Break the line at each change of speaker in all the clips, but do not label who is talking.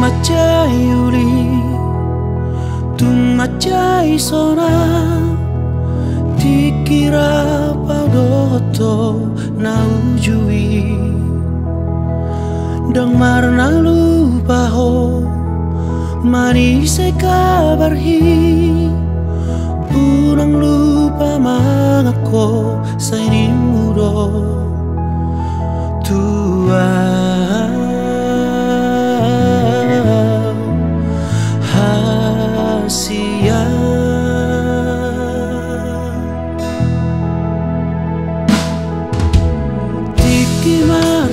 macai uli, tung macai sona, dikira padoto naujui, dang marna lupa ho, manis kabarhi, punang lupa mangako sa inimuro Tuhan.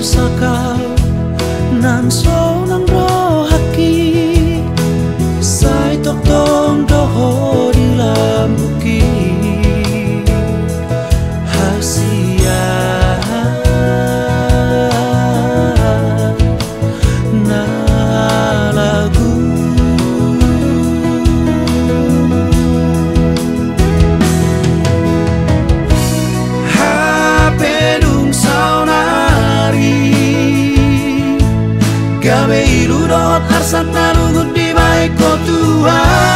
Sakal nan so nang rohaki sai tok tong doho di lambuki hasia na lagu hapedung sauna gawe iludot arsat nalugut di baik ko Tuhan.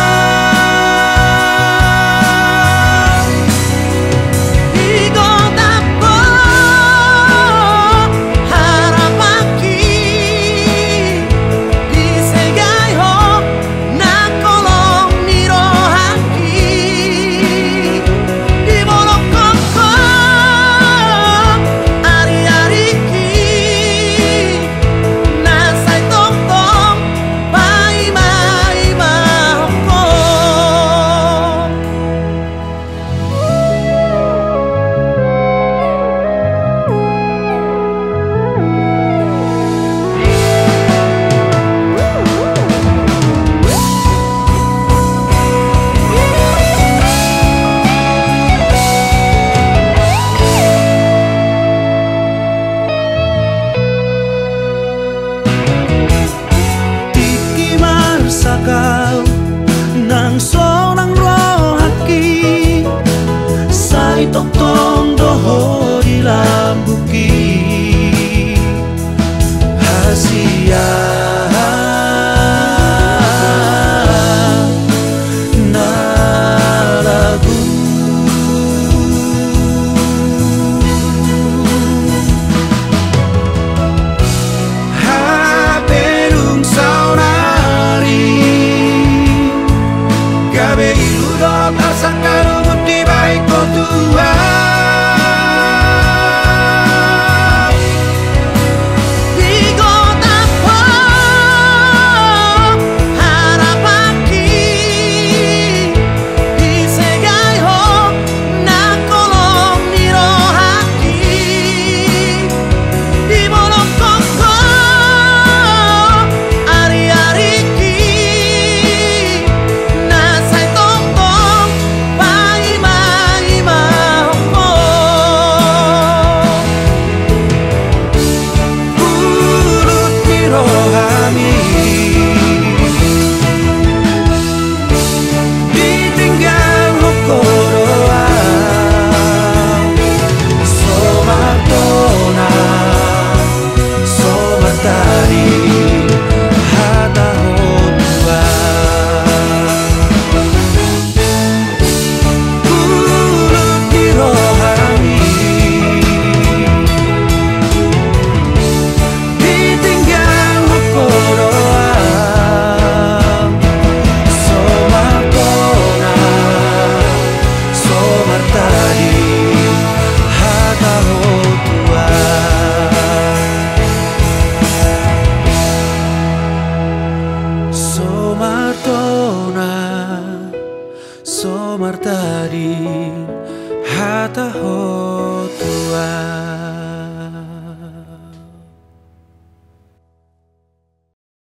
Sakal nang so nang rohaki sai tok tong doho di lambuki hasia na lagu hapedung sauna gawe iludot asang ngalungut di baik ko Tuhan. Somartadi hata ho Tuhan.